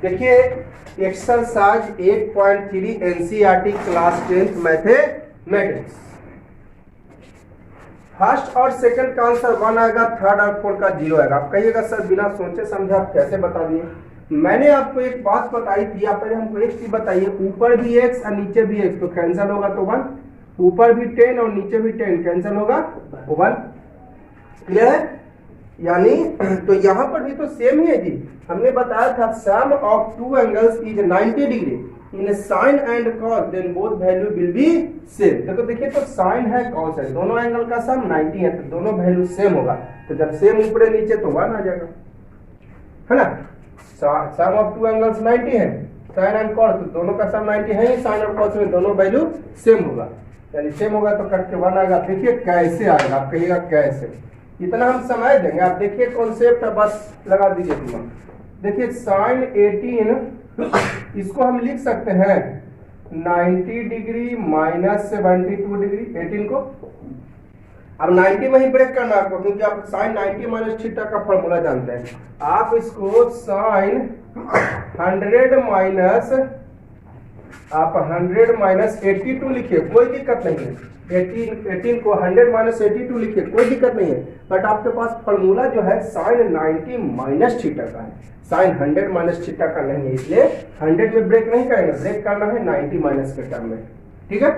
देखिए exercise 8.3 NCERT class 10th mathematics. First और second का आंसर 1 आएगा, थर्ड और फोर्थ का 0 आएगा। आप कहिएगा सर बिना सोचे समझे आप कैसे बता दिए। मैंने आपको एक बात बताई थी, आप पहले हमको एक चीज बताइए, ऊपर भी x और नीचे भी x तो कैंसिल होगा तो 1, ऊपर भी 10 और नीचे भी 10 कैंसिल होगा 1। क्लियर है? यानी तो यहाँ पर भी तो सेम ही है जी। हमने बताया था sum of two angles is 90 degree in sine and cos then both value will be same. तो देखिए तो साइन है कॉस है, दोनों एंगल का सम 90 है तो दोनों वैल्यू सेम होगा। तो जब सेम ऊपर नीचे तो 1 आ जाएगा, है ना। सम ऑफ टू एंगल्स 90 है, साइन एंड कॉस तो दोनों का सम 90 है ही, साइन और कॉस में दोनों वैल्यू सेम होगा, यानी सेम होगा तो कट के 1 आएगा। देखिए कैसे आएगा, आप कहिएगा कैसे, इतना हम समझ देंगे। आप देखिए कॉन्सेप्ट बस लगा दीजिए दिमाग। देखिए साइन 18 इसको हम लिख सकते हैं 90 डिग्री माइनस 72 डिग्री 18 को। अब 90 में ही ब्रेक करना आपको, क्योंकि आप साइन 90 माइनस थीटा का फॉर्मूला जानते हैं। आप इसको साइन 100 माइनस आप 100 माइनस 82 लिखिए, कोई दिक्कत नहीं है। 18 को 100 माइनस 82 लिखिए, कोई दिक्कत नहीं है। बट आपके पास फॉर्मूला जो है साइन 90 माइनस थीटा का है, साइन 100 माइनस थीटा का नहीं है, इसलिए 100 में ब्रेक नहीं करेंगे, ब्रेक करना है 90 माइनस के टर्म में। ठीक है,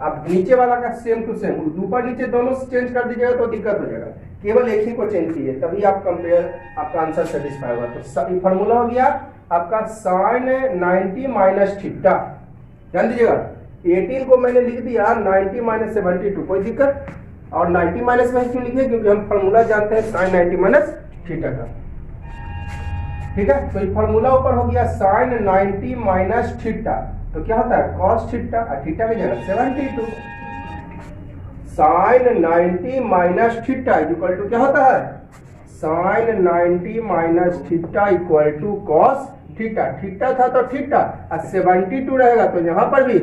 अब नीचे वाला का सेम टू सेम, ऊपर नीचे दोनों चेंज कर दीजिएगा तो दिक्कत हो जाएगा। केवल एक ही को चेंज कीजिए, तभी आप कंपेयर, आपका आंसर सेटिस्फाई होगा। तो फॉर्मूला हो गया आपका साइन 90 माइनस थीटा। ध्यान दीजिएगा 18 को मैंने लिख दिया 90 माइनस 72, कोई दिक्कत। और 90 माइनस में क्यों लिखे, क्योंकि हम फॉर्मूला जानते हैं साइन 90 माइनस थीटा का। ठीक है, तो ये फॉर्मूला ऊपर हो गया साइन 90 माइनस थीटा, तो क्या होता है कॉस थीटा, थीटा की जगह 72। Sine 90 minus theta equal to क्या होता है, sine 90 minus theta equal to cos theta. Theta था तो थीटा, और 72 रहेगा तो यहाँ पर भी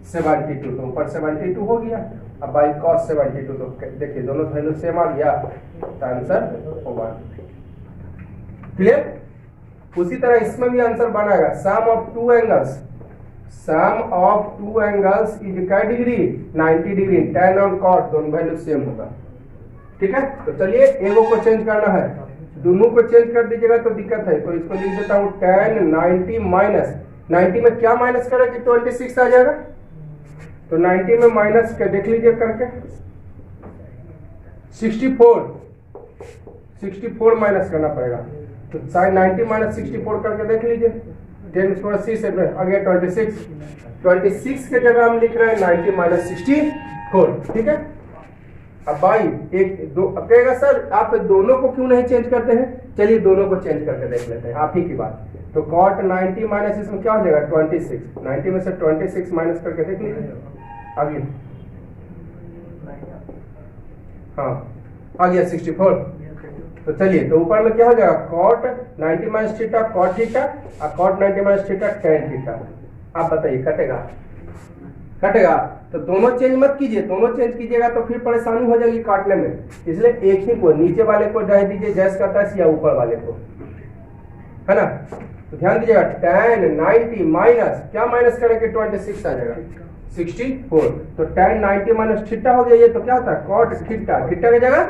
72, तो ऊपर 72 हो गया। अब बाई कॉस 72, तो देखिए दोनों वैल्यू सेम आ गया, तो आंसर होगा। क्लियर? उसी तरह इसमें भी आंसर बनाएगा sum of two angles, sum of two angles is क्या डिग्री 90 डिग्री, tan और cos दोनों वैल्यू सेम होगा। ठीक है, तो चलिए एगो को चेंज करना है, दोनों को चेंज कर दीजिएगा तो दिक्कत है। तो इसको लिख देता हूँ tan 90 माइनस 90 में क्या माइनस करें कि 26 आ जाएगा, तो 90 में माइनस के देख लीजिए करके 64 माइनस करना पड़ेगा। तो साइन 90 माइनस 64 करके देख लीजिए, 10 थोड़ा सी से आगे 26 के जगह हम लिख रहे हैं 90 माइनस 64। ठीक है, अब भाई एक दो अब कहेगा सर आप दोनों को क्यों नहीं चेंज करते हैं, चलिए दोनों को चेंज करके देख लेते हैं, आप ही की बात। तो cot 90 माइनस इसमें क्या हो जाएगा 26, 90 में से 26 माइनस करके देख लीजिए आगे। हाँ आ गया 64। तो चलिए तो ऊपर में क्या हो जाएगा cot 90 minus theta cot theta और cot 90 minus theta tan theta. आप बताइए कटेगा, कटेगा? तो दोनों चेंज मत कीजिए, दोनों चेंज कीजिएगा तो फिर परेशानी हो जाएगी काटने में, इसलिए एक ही को नीचे वाले को डाल दीजिए जैसे करता है या ऊपर वाले को, है ना। तो ध्यान दीजिएगा tan 90 माइनस क्या माइनस करेंगे 26 आ जाएगा 64, तो tan 90 माइनस थीटा हो गया, ये तो क्या होता है cot थीटा, थीटा की जगह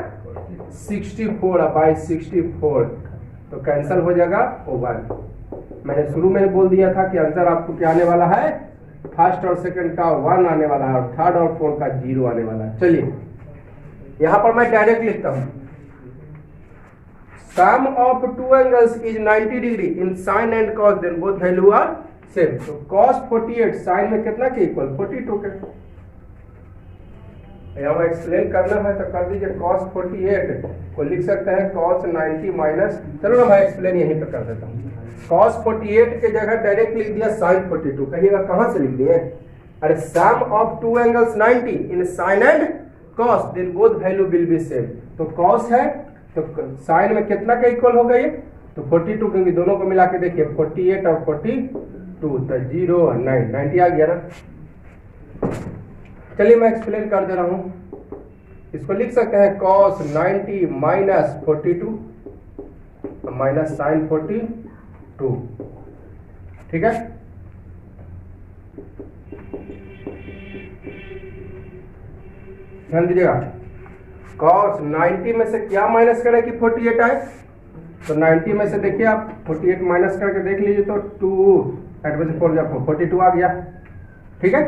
64 बाई 64, तो कैंसिल हो जाएगा ओवर। मैंने शुरू में बोल दिया था कि आंसर आपको क्या आने वाला है, फर्स्ट और सेकंड का 1 आने वाला है और थर्ड और फोर्थ का 0 आने वाला है। चलिए यहां पर मैं डायरेक्ट लिखता हूं sum of two angles is 90 degree in sine and cos then both value are same. तो cos 48 साइन में कितना के इक्वल 42 के। यहाँ एक्सप्लेन करना है तो कर दीजिए, cos 48 को लिख सकते हैं cos 90 माइनस, चलो ना भाई एक्सप्लेन यहीं पे कर देता हूँ। cos 48 के जगह डायरेक्ट लिख दिया sin 42, कहिएगा कहां से लिख दिए, अरे sum of two angles 90 in sine and cos then both value will be same. तो cos है तो साइन में कितना का इक्वल होगा ये, तो 42, क्योंकि दोनों को मिला के देखिए 48 और 42 तो 0 और 9, 90 आ गया ना। चलिए मैं एक्सप्लेन कर दे रहा हूं, इसको लिख सकते हैं cos 90 माइनस 42 माइनस साइन 42, ठीक है, ध्यान दीजिएगा। cos 90 में से क्या माइनस करें कि 48 आए, तो 90 में से देखिए आप 48 माइनस करके देख लीजिए तो 2 42 आ गया। ठीक है,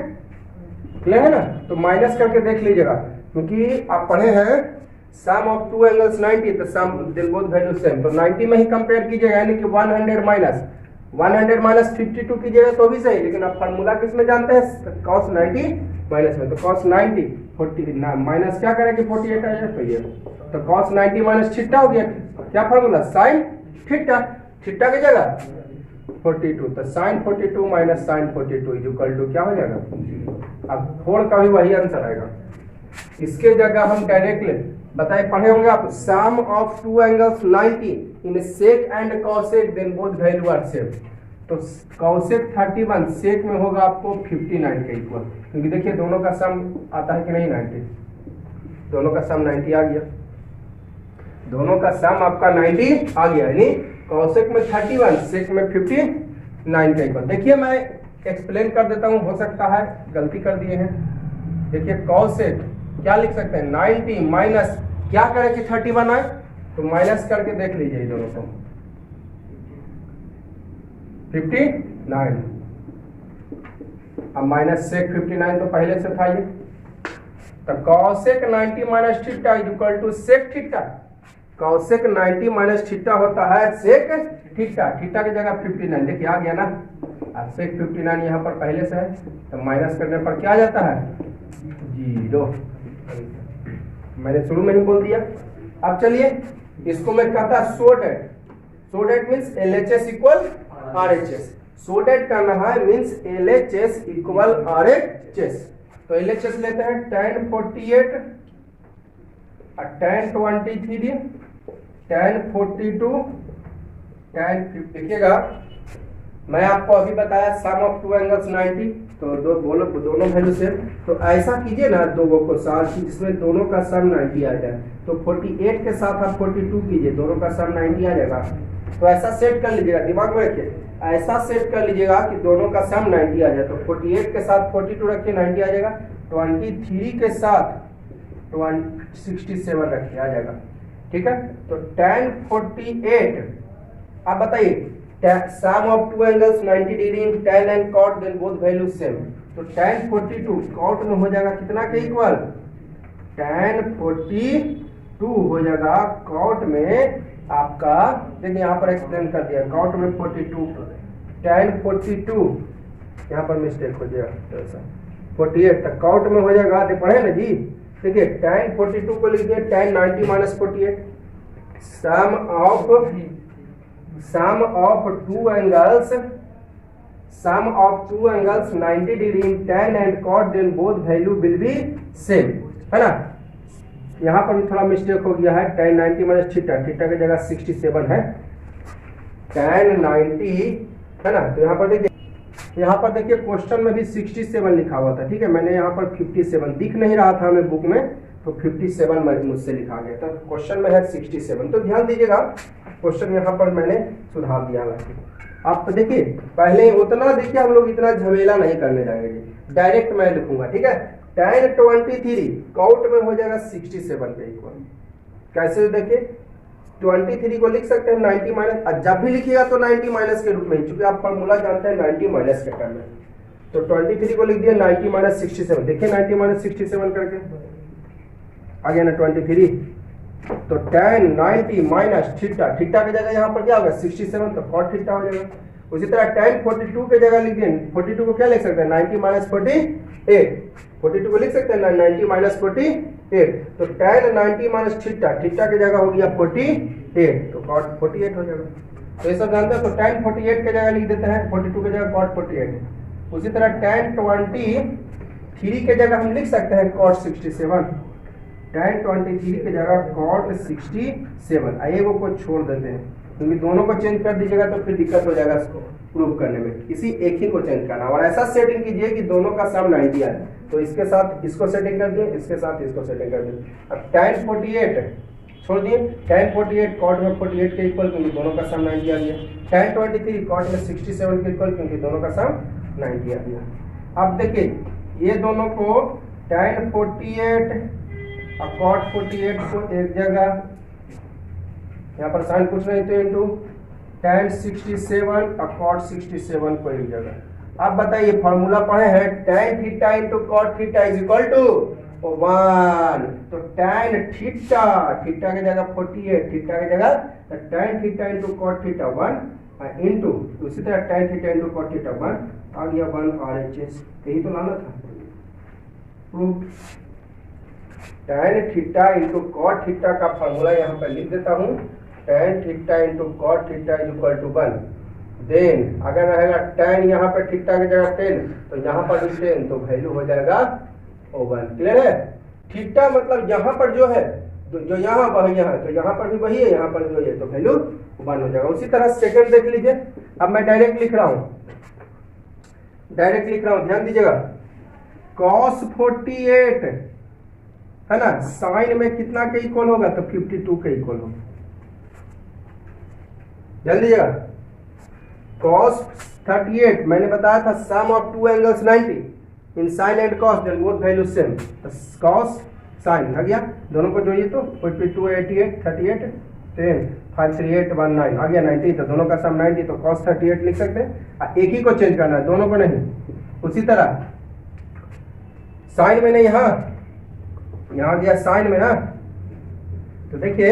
क्लियर है ना। तो माइनस करके देख लीजिएगा, क्योंकि आप पढ़े हैं सम ऑफ टू एंगल्स 90, तो सम दिल बोथ वैल्यू सेम, तो 90 में ही कंपेयर कीजिएगा, यानी कि 100 माइनस 52 कीजिएगा तो भी सही, लेकिन आप फार्मूला किस में जानते हैं, cos 90 माइनस में, तो cos 90 40 माइनस क्या करें कि 48 आ जाए, तो ये तो cos 90 माइनस थीटा हो गया, क्या फार्मूला, sin थीटा, थीटा की जगह 42, तो sin 42 minus sin 42 is equal to क्या हो जाएगा, अब 4 का भी वही आंसर आएगा। इसके जगह हम डायरेक्टली बताए पढ़े होंगे आप, sum of two angles 90 in sec and cosec then both value are same, तो कॉसेक 31 सेक में होगा आपको 59 के इक्वल, क्योंकि देखिए दोनों का सम आता है कि नहीं 90, दोनों का सम 90 आ गया, दोनों का सम आपका 90 आ गया, यानी कॉसेक में 31 सेक में 59 का इक्वल। देखिए मैं एक्सप्लेन कर देता हूं, हो सकता है गलती कर दिए हैं। देखिए कॉसेक क्या लिख सकते हैं, 90 माइनस क्या करें कि 31 आए, तो माइनस करके देख लीजिए दोनों को, 59, अब माइनस सेक 59 तो पहले से था ये, तो cosec 90 minus theta is equal to sec theta, cosec 90 minus theta होता है सेक थीटा, थीटा की जगह 59, देखिए आ गया ना, अब सेक 59 यहाँ पर पहले से है, तो माइनस करने पर क्या आ जाता है 0, मैंने शुरू में ही बोल दिया। अब चलिए इसको मैं कहता so that means LHS equal RHS, so that करना है मीन्स LHS इक्वल RHS, तो LHS लेते हैं tan 48 tan 23 tan 42 tan 50, देखिएगा मैं आपको अभी बताया सम ऑफ टू एंगल्स 90, तो दोनों वैल्यू सेम, तो ऐसा कीजिए ना दो को साथ जिसमें दोनों का सम 90 आ जाए, तो 48 के साथ आप 42 कीजिए, दोनों का सम 90 आ जाएगा, तो ऐसा सेट कर लीजिएगा, दिमाग में रखिए, ऐसा सेट कर लीजिएगा कि दोनों का सम 90 आ जाए, तो 48 के साथ 42 रखिए 90 आ जाएगा, 23 के साथ 67 रखिए आ जाएगा, ठीक है। तो tan 48, आप बताइए sum of two angles 90 degree in tan and cot then both value same, तो tan 42 cot में हो जाएगा कितना के इक्वल, tan 42 हो जाएगा cot में आपका, देखिए यहाँ पर एक्सप्लेन कर दिया, cot में 42 tan 42 यहाँ पर मिस्टेक हो जाएगा 48, तक cot में हो जाएगा, पढ़े ना जी, देखिए tan 42 को लिख दिया tan 90 minus 48, sum of two angles 90 degree in tan and cot then both value will be same, है ना। यहाँ पर भी थोड़ा मिस्टेक हो गया है, tan 90 माइनस थीटा, थीटा की जगह 67 है, tan 90 है ना, तो यहाँ पर देखिए क्वेश्चन में भी 67 लिखा हुआ था, ठीक है, मैंने यहाँ पर 57 दिख नहीं रहा था हमें बुक में, तो 57 मुझसे लिखा गया था, क्वेश्चन में है 67, तो ध्यान दीजिएगा क्वेश्चन यहाँ पर मैंने सुधार दिया है। आप देखिए पहले उतना देखिए, हम लोग इतना झमेला नहीं करने जाएंगे, डायरेक्ट मैं लिखूंगा, ठीक है, tan 23 cot में हो जाएगा 67 के इक्वल, कैसे देखिए 23 को लिख सकते हैं 90 माइनस, जब भी लिखिएगा तो 90 माइनस के रूप में, क्योंकि आप फॉर्मूला जानते हैं 90 माइनस के टर्म में, तो 23 को लिख दिया 90 माइनस 67, देखिए 90 माइनस 67 करके आ गया ना 23, तो tan 90 माइनस थीटा, थीटा की जगह यहाँ पर क्या होगा 67, तो cot थीटा हो जाएगा। उसी तरह tan 42 की जगह लिख दें, 42 को क्या लिख सकते हैं 90 माइनस 48, 42 को लिख सकते हैं 90 माइनस 48, तो tan 90 माइनस थीटा, थीटा की जगह हो गया 48, तो cot 48 हो जाएगा। तो ये सब जानते हैं, तो tan 48 की जगह लिख देते हैं 42 की जगह cot 48। उसी तरह tan 23 की जगह हम लिख सकते हैं cot 67, tan 23 की जगह cot 67, आइए वो को छोड़ देते हैं, क्योंकि दोनों को चेंज कर दीजिएगा तो फिर दिक्कत हो जाएगा इसको प्रूव करने में, किसी एक ही को चेंज करना, और ऐसा सेटिंग कीजिए कि दोनों का सम 90 आए, तो इसके साथ इसको सेटिंग कर दिए, इसके साथ इसको सेटिंग कर दिए। अब tan 48 छोड़ दिए। tan 48 कॉट में 48 के इक्वल क्योंकि दोनों का सम 90 आ गया। tan 23 कॉट में 67 के इक्वल क्योंकि दोनों का सम 90 आ गया। अब देखिए ये दोनों को tan 48 और cot 48 को एक जगह, यहाँ पर साइन कुछ नहीं तो इनटू tan 67 और cot 67 को एक जगह। अब बताइए फॉर्मूला पढ़े हैं tan theta into cot theta is equal to 1। तो tan थीटा, थीटा की जगह 48, थीटा की जगह tan theta into cot theta 1 into उसी तरह tan theta into cot theta 1 आ गया 1 RHS। यही तो लाना था proof. tan theta into cot theta का फॉर्मूला यहाँ पर लिख देता हूँ, tan theta into cot theta is equal to 1। Then अगर रहेगा tan यहाँ पे थीटा की जगह 10 तो यहाँ पर भी 10 तो वैल्यू हो जाएगा 1। क्लियर है? थीटा मतलब यहाँ पर जो है जो यहाँ वही यहाँ है तो यहाँ पर भी वही है, यहाँ पर भी वही है तो वैल्यू 1 हो जाएगा। उसी तरह सेकंड देख लीजिए। अब मैं डायरेक्ट लिख रहा हूँ, ध्यान दीजिएगा। cos 48 है ना, साइन में कितना के इक्वल होगा तो 52 के इक्वल होगा। ध्यान दीजिएगा। cos 38 मैंने बताया था sum of two angles 90 in sine and cos then both value same. cos sine आ गया, दोनों को जोड़िए तो 42 88 38 10 5 3 8 1 9 आ गया 90। तो दोनों का सम 90 तो cos 38 लिख सकते हैं। एक ही को चेंज करना है, दोनों को नहीं। उसी तरह साइन में नहीं, यहाँ गया साइन में ना, तो देखिए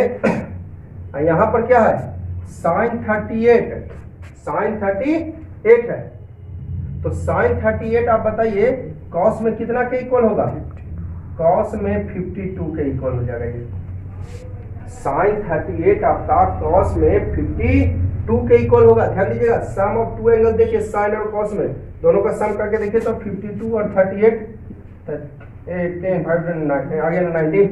यहाँ पर क्या है साइन 38 है तो साइन 38 आप बताइए cos में कितना के इक्वल होगा? cos में 52 के इक्वल हो जाएगा। ये साइन 38 आपका cos में 52 के इक्वल होगा। ध्यान दीजिएगा, सम ऑफ टू एंगल देखिए साइन और cos में, दोनों का सम करके देखिए तो 52 और 38 10 5 9 आ गया 90।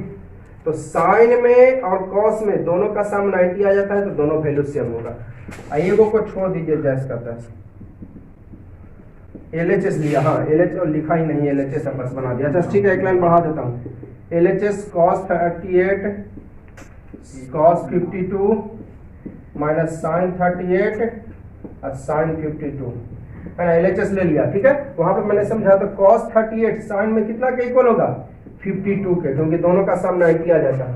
तो साइन में और cos में दोनों का सम 90 आ जाता है तो दोनों वैल्यू सेम होगा। एगो को छोड़ दीजिए जैस का तैस। LHS लिया, LH और लिखा ही नहीं, LHS बस बना दिया। अच्छा ठीक है, एक लाइन बढ़ा देता हूँ। LHS cos 38 cos 52 minus sign 38 और साइन 52 है ना, LHS ले लिया। ठीक है, वहां पे मैंने समझा तो cos 38 साइन में कितना के इक्वल होगा 52 के, क्योंकि दोनों का सम 90 आ जाता है।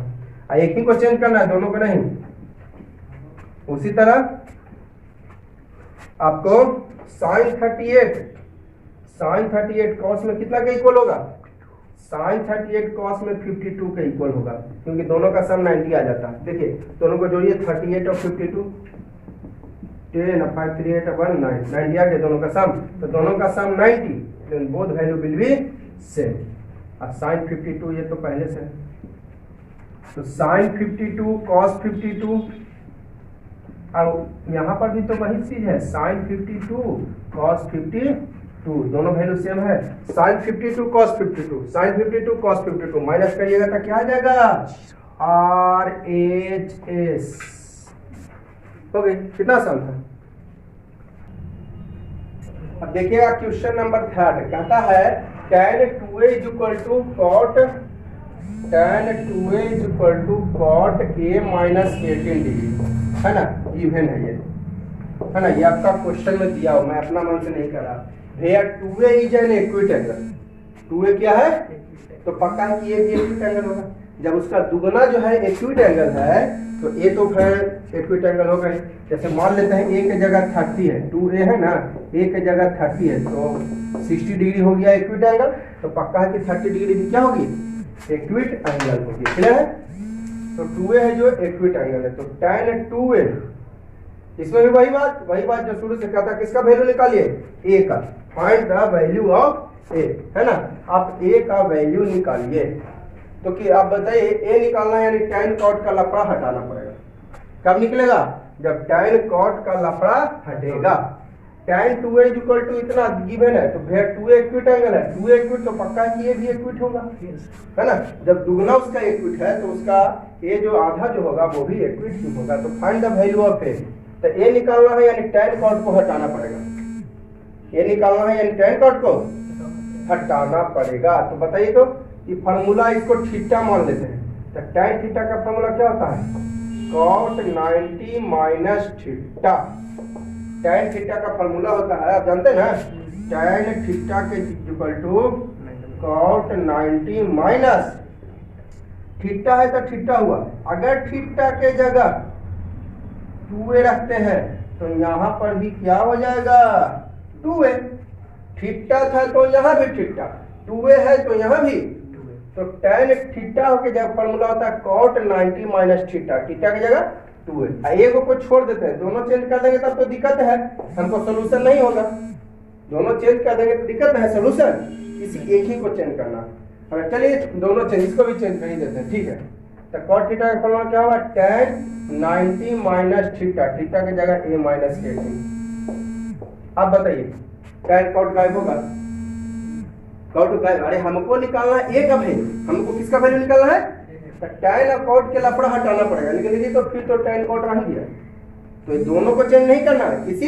एक ही को चेंज करना है, दोनों को नहीं। उसी तरह आपको साइन 38 cos में कितना के इक्वल होगा? साइन 38 cos में 52 के इक्वल होगा, क्योंकि दोनों का सम 90 आ जाता है। देखिए दोनों को जोड़िए 38 और 52 10 5 3 8 1 9 90 आ गया दोनों का सम। तो दोनों का sum 90 then both value will be same. और साइन 52 ये तो पहले से, तो साइन 52 cos 52 अब यहाँ पर भी तो वही चीज है, साइन 52 cos 52 दोनों वैल्यू सेम है। Sine 52 cos 52 sine 52 cos 52 minus करिएगा तो क्या आ जाएगा RHS। हो गई, कितना आसान था। अब देखिएगा क्वेश्चन नंबर 3 कहता है tan 2a is equal to cot a minus 18 degree है ना, इवन है ये है ना, ये आपका क्वेश्चन में दिया हो, मैं अपना मन से नहीं कर रहा। भैया 2a is an इक्विट angle, 2a क्या है तो पक्का है कि ये भी इक्विट एंगल होगा। जब उसका दुगना जो है इक्विट एंगल है तो ए तो फिर इक्विट एंगल हो गए। जैसे मान लेते हैं ए की जगह 30 है, 2a है ना, ए की जगह 30 है तो 60 डिग्री हो गया इक्विट एंगल। तो पक्का है कि 30 डिग्री भी क्या होगी इक्विट एंगल होगी। क्लियर है? तो 2a है जो इक्विट एंगल है, तो tan 2a इसमें भी वही बात जो शुरू से कहा था, किसका वैल्यू निकालिए a का, find the value of a है ना। आप a का वैल्यू निकालिए तो कि आप बताइए a निकालना यानी tan cot का लफड़ा हटाना पड़ेगा। कब निकलेगा? जब tan cot का लफड़ा हटेगा। tan 2a इक्वल टू इतना गिवन है तो भैया 2a इक्विट एंगल है, 2a इक्विट तो पक्का है कि ये भी इक्विट होगा है ना। जब दुगना उसका इक्विट है तो उसका a जो आधा जो होगा वो भी इक्विट ही होगा। तो find the value of a, तो a निकालना है यानी tan cot को हटाना पड़ेगा, a निकालना है यानी tan cot को हटाना पड़ेगा। तो बताइए तो कि फॉर्मूला इसको थीटा मान लेते हैं, तो tan थीटा का फॉर्मूला क्या होता है? cot 90 minus theta. tan theta का फॉर्मूला होता है, आप जानते हैं ना, tan थीटा के equal to cot 90 minus theta है तो थीटा हुआ। अगर थीटा के जगह 2a रखते हैं तो यहाँ पर भी क्या हो जाएगा? 2a। थीटा था तो यहाँ भी थीटा, 2a है तो यहाँ भी, तो tan थीटा के जगह फॉर्मूला होता है cot 90 माइनस थीटा, थीटा की जगह 2a। एक को छोड़ देते हैं, दोनों चेंज कर देंगे तब तो दिक्कत है, हमको सोल्यूशन नहीं होगा। दोनों चेंज कर देंगे तो दिक्कत है, सोल्यूशन किसी एक ही को चेंज करना। अगर चलिए दोनों चेंज, इसको भी चेंज कर ही देते हैं, ठीक है। तो cot थीटा का फॉर्मूला क्या होगा? tan 90 माइनस थीटा, थीटा की जगह a माइनस 18। अब बताइए tan cot गायब होगा? cot गायब, अरे हमको निकालना है a का वैल्यू, हमको किसका वैल्यू निकालना है? तो tan और cot के लफड़ा हटाना पड़ेगा, लेकिन दीदी तो फिर तो tan cot रह गया, तो ये दोनों को चेंज नहीं करना है, किसी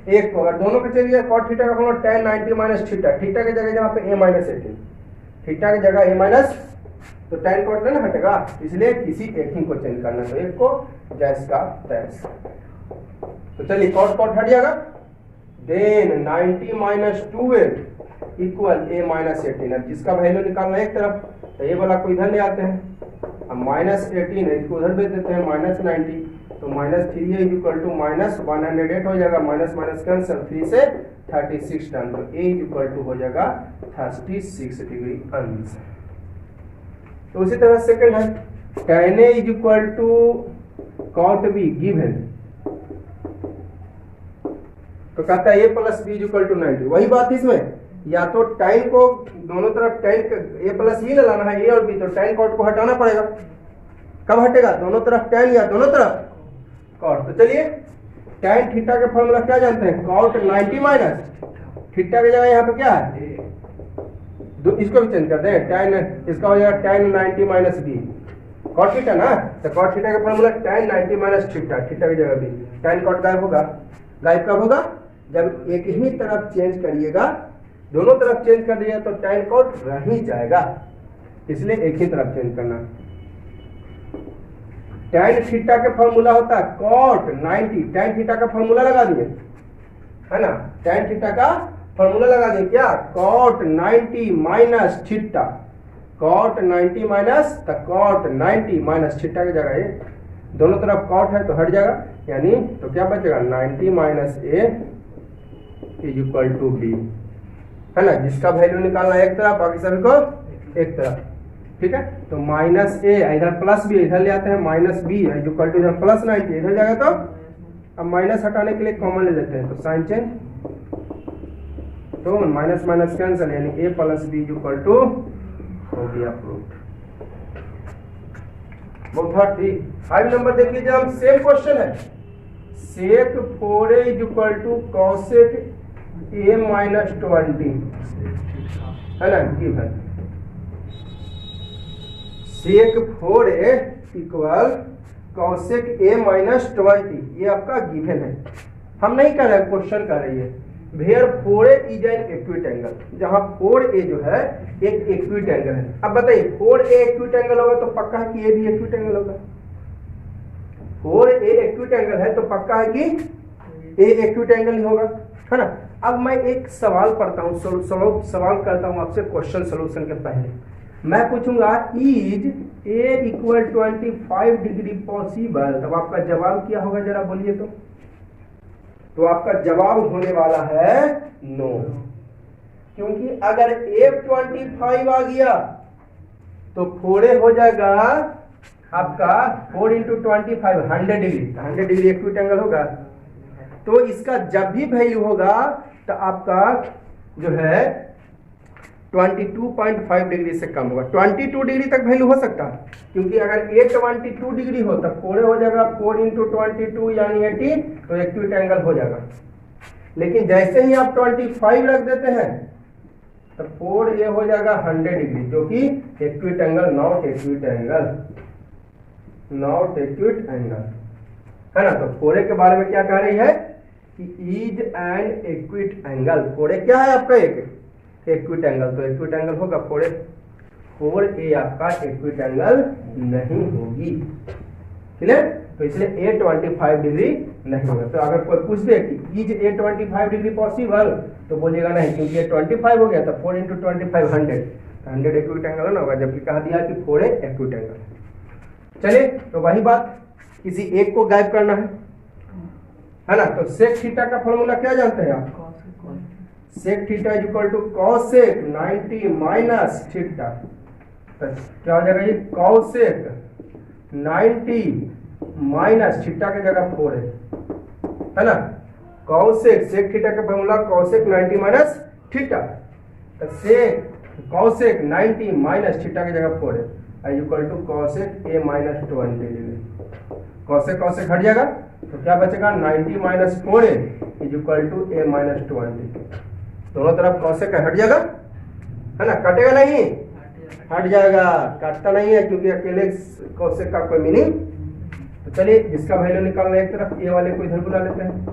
एक को। अगर दोनों को चेंज किया, cot थीटा का formula tan 90 minus theta, theta की जगह यहाँ पे a माइनस 18, थीटा की जगह a माइनस, तो tan cot नहीं हटेगा, इसलिए किसी एक ही को चेंज करना है, तो एक को जैस का तैस। तो चलिए cot हट जाएगा, then 90 minus 2a equal a minus 18। अब जिसका वैल्यू निकालना है एक तरफ, तो ये वाला को इधर ले आते हैं, अब माइनस 18 है, इसको उधर भेज देते हैं माइनस 90, तो minus 3a equal to minus 108 हो जाएगा, माइनस माइनस कैंसिल, 3 से 36 टर्म, तो a इक्वल टू हो जाएगा 36 डिग्री अंश। तो उसी तरह सेकंड है tan a is equal to cot b given, तो कहता है a plus b is equal to 90। वही बात इसमें, या तो tan को दोनों तरफ tan a प्लस b लाना है, a और b, तो tan cot को हटाना पड़ेगा। कब हटेगा? दोनों तरफ tan या दोनों तरफ cot। तो चलिए tan थीटा के फॉर्मूला क्या जानते हैं? cot 90 माइनस थीटा की जगह यहाँ पे क्या है? इसको भी चेंज करते हैं, tan, इसका हो जाएगा tan 90 minus b, cot theta ना, तो cot थीटा का formula tan 90 minus theta, theta की जगह b। tan cot गायब होगा, गायब कब होगा? जब एक ही तरफ चेंज करिएगा, दोनों तरफ चेंज कर दिया तो tan cot रह ही जाएगा, इसलिए एक ही तरफ चेंज करना। tan थीटा के फॉर्मूला होता है cot 90, tan थीटा का फॉर्मूला लगा दिए, है ना, tan थीटा का फॉर्मूला लगा दिए क्या? cot 90 minus theta, cot 90 minus, तो cot 90 माइनस थीटा की जगह ये दोनों तरफ cot है तो हट जाएगा, यानी तो क्या बचेगा? 90 minus a is equal to b, है ना, जिसका वैल्यू निकालना है एक तरफ, बाकी सभी को एक तरफ, ठीक है। तो माइनस a इधर प्लस b इधर ले आते हैं, minus b is equal to इधर प्लस 90 इधर जाएगा, तो अब माइनस हटाने के लिए कॉमन ले लेते हैं, तो साइन चेंज, तो माइनस माइनस कैंसिल, यानी a plus b equal to हो गया प्रूफ। बहुत ठीक। 5 नंबर देख लीजिए, हम सेम क्वेश्चन है, sec 4a is equal to cosec a minus 20, है ना, given sec 4a equal cosec a minus 20, ये आपका गिवन है, हम नहीं कर रहे, क्वेश्चन कर रही है। Where 4a is an acute angle, जहां 4a जो है एक एक्यूट एंगल है। अब बताइए 4a एक्यूट एंगल होगा तो पक्का है कि ये भी एक्यूट एंगल होगा। 4a एक्यूट एंगल है तो पक्का है कि a एक्यूट एंगल ही होगा, है ना। अब मैं एक सवाल पढ़ता हूँ, सवाल करता हूँ आपसे क्वेश्चन सोल्यूशन के पहले। मैं पूछूंगा is a equal 25 degree possible, तब आपका जवाब क्या होगा जरा बोलिए तो आपका जवाब होने वाला है नो, क्योंकि अगर a 25 आ गया तो 4a हो जाएगा आपका 4 into 25 100 degree, 100 degree acute angle होगा। तो इसका जब भी वैल्यू होगा तो आपका जो है 22.5 डिग्री से कम होगा, 22 डिग्री तक वैल्यू हो सकता है, क्योंकि अगर a 22 डिग्री हो तब 4 हो जाएगा 4 इंटू 22 यानी 80, तो एक्यूट एंगल हो जाएगा। लेकिन जैसे ही आप 25 रख देते हैं तो 4a हो जाएगा 100 डिग्री, जो कि acute angle, not acute angle, not acute angle, है ना। तो 4a के बारे में क्या कह रही है कि is an acute angle, 4a क्या है आपका एक एक्यूट एंगल, तो एक्यूट एंगल होगा 4a 4A आपका एक्यूट एंगल नहीं होगी। क्लियर? तो इसलिए A 25 डिग्री नहीं होगा। तो अगर कोई पूछ दे कि इज A 25 डिग्री पॉसिबल, तो बोलिएगा नहीं, क्योंकि A 25 हो गया तो 4 × 25 100, 100 एक्यूट एंगल ना होगा, जबकि कहा दिया कि 4A एक्यूट एंगल। चलिए, तो वही बात, किसी एक को गायब करना है ना। तो सेक थीटा का फॉर्मूला क्या जानते हैं आप? Sec theta is equal to cosec 90 minus theta. तो क्या हो जाएगा ये? कॉसेक 90 माइनस थीटा की जगह 4 है ना। कॉसेक, सेक थीटा का फॉर्मूला कॉसेक 90 माइनस थीटा। तो सेक कॉसेक 90 माइनस थीटा की जगह 4 है is equal to cosec A minus 20 degree. Cosec cosec हट जाएगा तो क्या बचेगा? 90 minus 4A is equal to A minus 20। दोनों तरफ कॉसेक हट जाएगा, है ना। कटेगा नहीं? हट जाएगा, काटता नहीं है क्योंकि अकेले कॉसेक का कोई मीनिंग। तो चलिए, जिसका वैल्यू निकालना है एक तरफ, ए वाले को इधर बुला लेते हैं।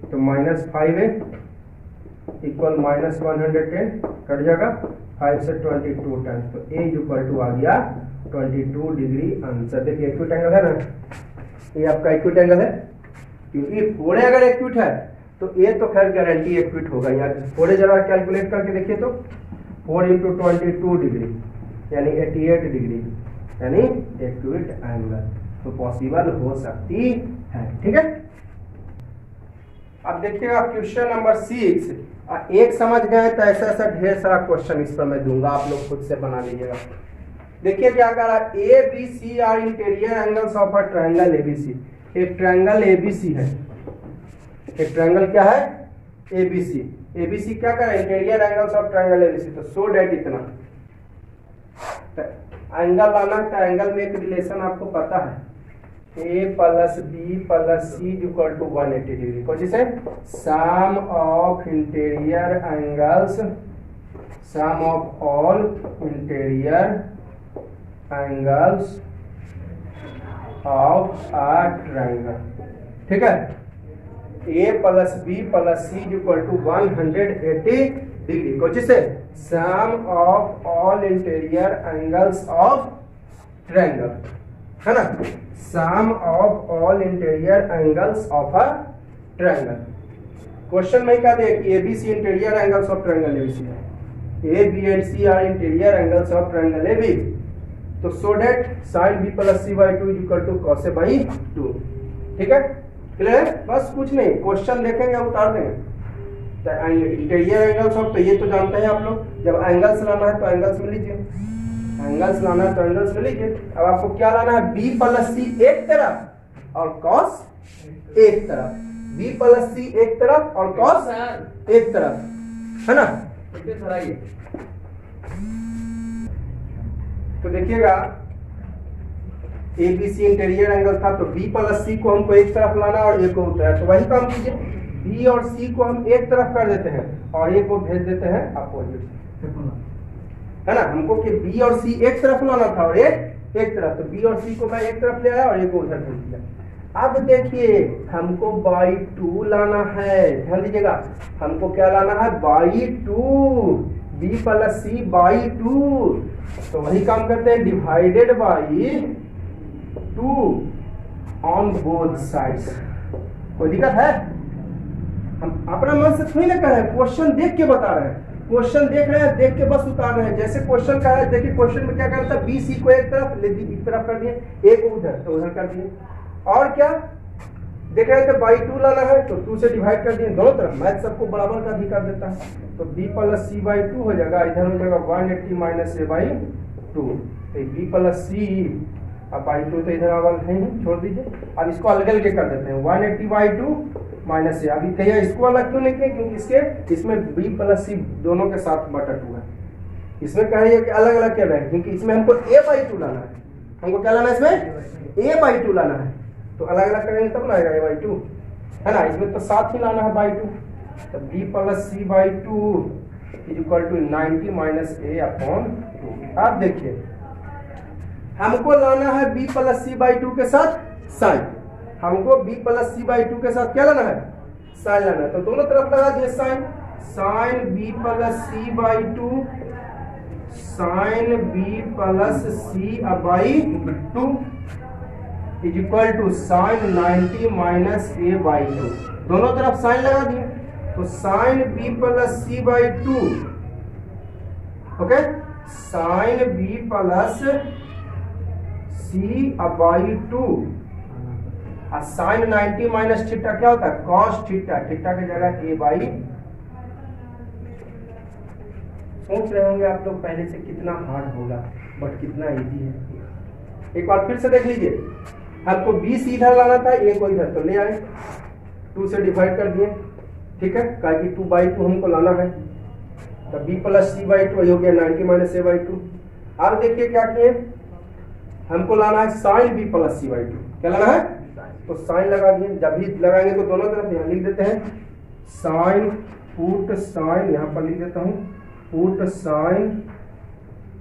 तो -5A इक्वल -110 कट जाएगा 5 से 22 टाइम्स। तो A इज इक्वल टू आ गया 22 डिग्री आंसर। देखिए एक्यूट एंगल है ना, ये आपका एक्यूट एंगल है, क्योंकि 4A अगर एक्यूट है तो A तो खैर गारंटी एक्यूट होगा। यार 4A जरा कैलकुलेट करके देखिए तो 4 × 22 डिग्री यानी 88 डिग्री यानी एक्यूट एंगल, तो पॉसिबल हो सकती है। ठीक है, अब देखिएगा क्वेश्चन नंबर 6। एक समझ गए तो ऐसा ऐसा ढेर सारा क्वेश्चन इस पर मैं दूंगा, आप लोग खुद से बना लीजिएगा। देखिए क्या कर रहा है, ABC are interior angles of a triangle ABC। एक ट्रायंगल ABC है, एक ट्रायंगल क्या है? ABC। ABC क्या कर रहा है? Interior angles of triangle ABC। तो सो डेट इतना एंगल लाना है, तो एंगल में एक रिलेशन आपको पता है, A plus B plus C equal to 180 degree. कुछ इसे sum of interior angles, sum of all interior angles of a triangle. ठीक है, A plus B plus C equal to 180 degree. कुछ इसे sum of all interior angles of triangle, है ना। Sum of all interior angles of a triangle. Question में क्या दिया कि ABC interior angles of triangle ABC है, A B and C are interior angles of triangle AB। तो so that sin B plus C by 2 is equal to cos A by 2। ठीक है, clear है? बस कुछ नहीं, क्वेश्चन देखेंगे उतार देंगे। तो इंटीरियर एंगल्स ऑफ, तो ये तो जानते हैं आप लोग, जब एंगल्स लाना है तो एंगल्स में लीजिए, एंगल्स लाना है तो एंगल्स में लीजिए। अब आपको क्या लाना है? B प्लस C एक तरफ और cos एक तरफ, B प्लस C एक तरफ और cos एक तरफ, है ना। तो देखिएगा ABC इंटीरियर एंगल था, तो B प्लस C को हमको एक तरफ लाना और A को उतारा। तो वही काम कीजिए, B और C को हम एक तरफ कर देते हैं और A को भेज देते हैं अपोजिट, है ना। हमको कि B और C एक तरफ लाना था और एक तरफ, तो B और C को मैं एक तरफ ले आया और A को उधर भेज दिया। अब देखिए हमको बाई 2 लाना है, ध्यान दीजिएगा, हमको क्या लाना है? By 2, B plus C by 2। तो वही काम करते हैं, divided by 2 on both sides. कोई दिक्कत है? हम अपना मन से थोड़ी ना कर रहे हैं, क्वेश्चन देख के बता रहे हैं, क्वेश्चन देख रहे हैं, देख के बस उतार रहे हैं। जैसे क्वेश्चन का है, देखिए क्वेश्चन में क्या करता है, BC को एक तरफ ले दी, एक तरफ कर दिए, A को उधर तो उधर कर दिए। और क्या देख रहे थे? बाई 2 लाना है तो 2 से डिवाइड कर दिए दोनों तरफ, मैथ सबको बराबर का अधिकार देता है। तो B प्लस C बाई 2 हो जाएगा, इधर हो जाएगा 180 माइनस A बाई 2। तो B प्लस C अब बाई 2 तो इधर अवल है ही, छोड़ दीजिए। अब इसको अलग अलग कर देते हैं, 180 बाई 2 माइनस ए। अभी कहिए इसको अलग क्यों नहीं किया? क्योंकि इसके इसमें B प्लस C दोनों के साथ बटा 2 है, इसमें कह रही है कि अलग अलग क्या है, क्योंकि इसमें हमको A बाई 2 लाना है। हमको क्या लाना है? इसमें A बाई 2 लाना है, तो अलग अलग करेंगे तब ना आएगा A बाई 2, है ना। इसमें तो साथ ही लाना है बाई 2। तो B plus C by 2 is equal to 90 minus A upon 2। आप देखिए हमको लाना है B प्लस C बाई 2 के साथ साइन, हमको B प्लस C बाई 2 के साथ क्या लाना है? साइन लाना है। तो दोनों तरफ लगा दिए sine, sine B plus C by two, sine B plus C by two is equal to sine 90 minus A by two. दोनों तरफ साइन लगा दिए, तो sine B plus C by two, okay, sine B plus C by two, और sine 90 minus theta क्या होता है, cos theta, theta की जगह ए बाई। सोच रहे होंगे आप लोग पहले से कितना हार्ड होगा, बट कितना इजी है। एक बार फिर से देख लीजिए, आपको b से इधर लाना था, a को इधर, तो ले आए, 2 से डिवाइड कर दिए, ठीक है, कहा कि 2/2 हमको लाना है, तो b plus C by two हो गया 90 माइनस ए बाई टू। अब देखिए क्या किए, हमको लाना है sine b plus C by two, क्या लाना है, तो साइन लगा दिए। जब भी लगाएंगे तो दोनों तरफ यहाँ लिख देते हैं साइन, पुट साइन, यहाँ पर लिख देता हूँ put sine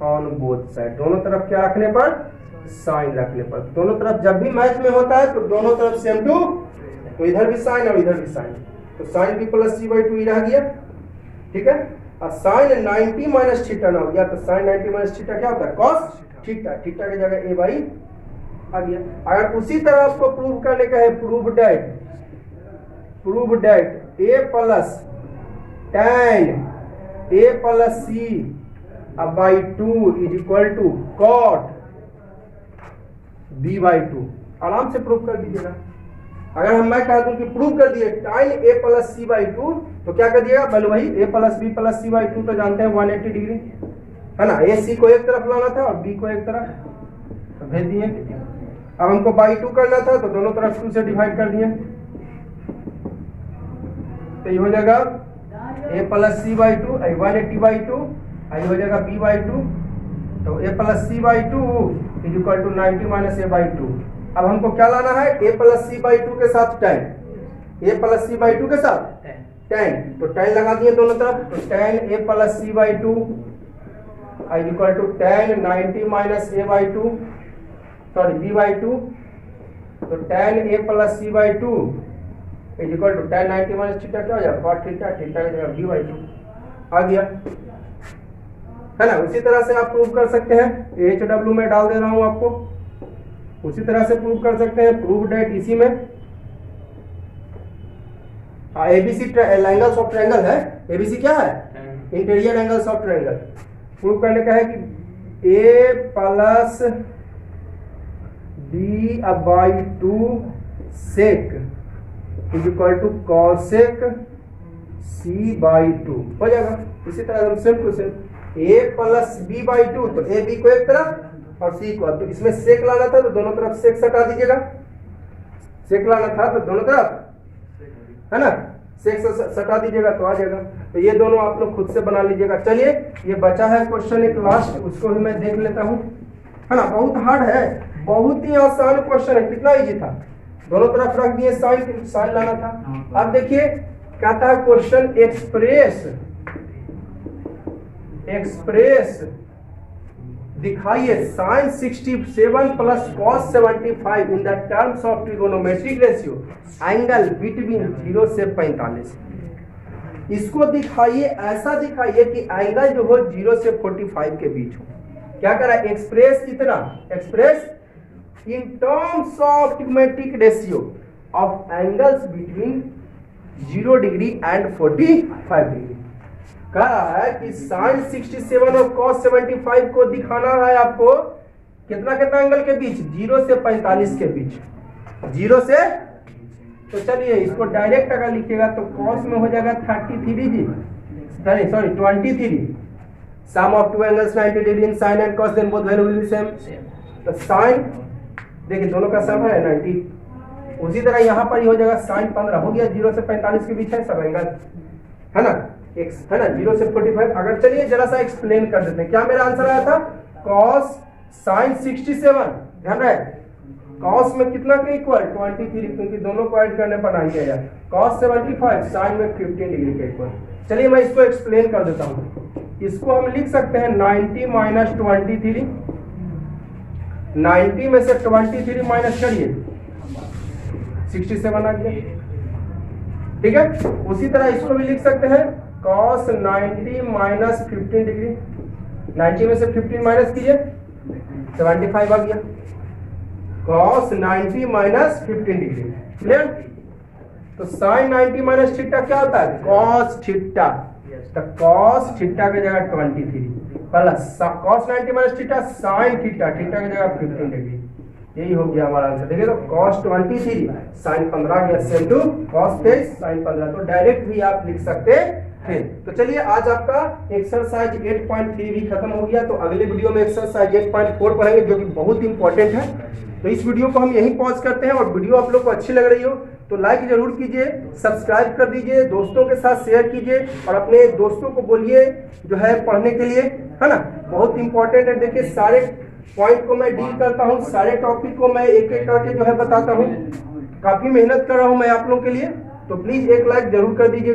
on both side, दोनों तरफ क्या रखने पर, साइन रखने पर। दोनों तरफ जब भी मैच में होता है तो दोनों तरफ सेम टू, तो इधर भी साइन और इधर भी साइन, तो sine B plus C by two ही रह गया, ठीक है। और साइन 90 माइनस थीटा ना हो गया, तो साइन 90 माइनस थीटा क्या होता है, कॉस थीटा, थीटा की जगह ए बाई आ गया। अगर उसी तरह आपको प्रूव करने का है, prove that A plus tan A plus C by two is equal to cot B by two, आराम से प्रूव कर दीजिएगा। अगर हम मैं कह दूं कि प्रूव कर दिए tan A plus C by two, तो क्या कर दिएगा, बोलो भाई A plus B plus C by two, तो जानते हैं 180 डिग्री है ना, ए सी को एक तरफ लाना था और बी को एक तरफ, तो भेज दिए। अब हमको बाई टू करना था, तो दोनों तरफ 2 से डिवाइड कर दिए, तो ये हो जाएगा A plus C by two, 180 by two, आई हो जाएगा बी बाई टू, तो A plus C by two is equal to 90 minus A by two. अब हमको क्या लाना है, A plus C by two के साथ tan, A plus C by two के साथ tan, तो tan लगा दिए दोनों तरफ, तो tan A plus C by two is equal to tan 90 minus A by two, sorry B by two, तो tan A plus C by two is equal to tan 90 minus theta क्या हो जाएगा, cot theta, theta की जगह B by to आ गया, है ना। उसी तरह से आप प्रूव कर सकते हैं, HW में डाल दे रहा हूं आपको, उसी तरह से प्रूव कर सकते हैं, प्रूव डेट इसी में ABC एंगल्स ऑफ ट्रायंगल है, ABC क्या है, interior angles of triangle. Prove करने का है कि A plus B by two sec is equal to cosec C by two हो जाएगा। इसी तरह हम same to same A plus B by two, तो ए बी को एक तरफ और सी को, तो इसमें सेक लाना था तो दोनों तरफ सेक सटा दीजिएगा, सेक लाना था तो दोनों तरफ है ना सेक सटा दीजिएगा तो आ जाएगा। तो ये दोनों आप लोग खुद से बना लीजिएगा। चलिए ये बचा है क्वेश्चन एक लास्ट, उसको भी मैं देख लेता हूँ, है ना। बहुत हार्ड है, बहुत ही आसान क्वेश्चन है, कितना इजी था, दोनों तरफ रख दिए साइन, साइन लाना था। अब देखिए कहता है क्वेश्चन एक्सप्रेस दिखाइए sine 67 plus cos 75 in the terms of trigonometric ratio angle between 0 से 45। इसको दिखाइए, ऐसा दिखाइए कि एंगल जो हो 0 से 45 के बीच हो। क्या करा, एक्सप्रेस कितना, express in terms of trigonometric ratio of angles between 0 degree and 45 degree. कह रहा है कि साइन 67 और कॉस 75 को दिखाना है आपको कितना कितना एंगल के बीच, 0 से 45 के बीच, 0 से, तो चलिए इसको डायरेक्ट अगर लिखिएगा तो कॉस में हो जाएगा 33 जी, sorry 23, sum of two angles 90 degree in sine and cos, then both value will be same. तो साइन देखिए दोनों का सम है 90, उसी तरह यहाँ पर ही हो जाएगा साइन 15 हो गया, 0 से 45 के बीच है सब एंगल, है ना, है ना, 0 से 45। अगर चलिए जरा सा एक्सप्लेन कर देते हैं, क्या मेरा आंसर आया था, कॉस साइन 67, ध्यान रहे कॉस में कितना के इक्वल 23, क्योंकि दोनों को ऐड करने पर नहीं आया, कॉस 75 साइन में 15 डिग्री के इक्वल। चलिए मैं इसको एक्सप्लेन कर देता हूँ। इसको हम लिख सकते हैं 90 माइनस 23, 90 में से 23 माइनस करिए 67 आ गया, ठीक है। उसी तरह इसको भी लिख सकते हैं cos 90 माइनस 15 डिग्री, 90 में से 15 माइनस कीजिए 75 आ गया, cos 90 माइनस 15 डिग्री। क्लियर? तो sin 90 माइनस थीटा क्या होता है? cos theta. तो cos थीटा की जगह 23 plus cos 90 minus theta sin theta, theta की जगह 15 डिग्री। यही हो गया हमारा आंसर। देखिए तो cos 23 sin 15 गया सेम टू cos 23 sin 15, तो डायरेक्ट भी आप लिख सकते हैं। तो चलिए आज आपका एक्सरसाइज 8.3 भी खत्म हो गया। तो अगले वीडियो में एक्सरसाइज 8.4 पढ़ेंगे जो कि बहुत इंपॉर्टेंट है। तो इस वीडियो को हम यहीं पॉज करते हैं, और वीडियो आप लोग को अच्छी लग रही हो तो लाइक जरूर कीजिए, सब्सक्राइब कर दीजिए, दोस्तों के साथ शेयर कीजिए, और अपने दोस्तों को बोलिए जो है पढ़ने के लिए, है ना। बहुत इंपॉर्टेंट है। देखिए सारे पॉइंट को मैं डील करता हूँ, सारे टॉपिक को मैं एक एक करके जो है बताता हूँ। काफी मेहनत कर रहा हूँ मैं आप लोगों के लिए, तो प्लीज एक लाइक जरूर कर दीजिए।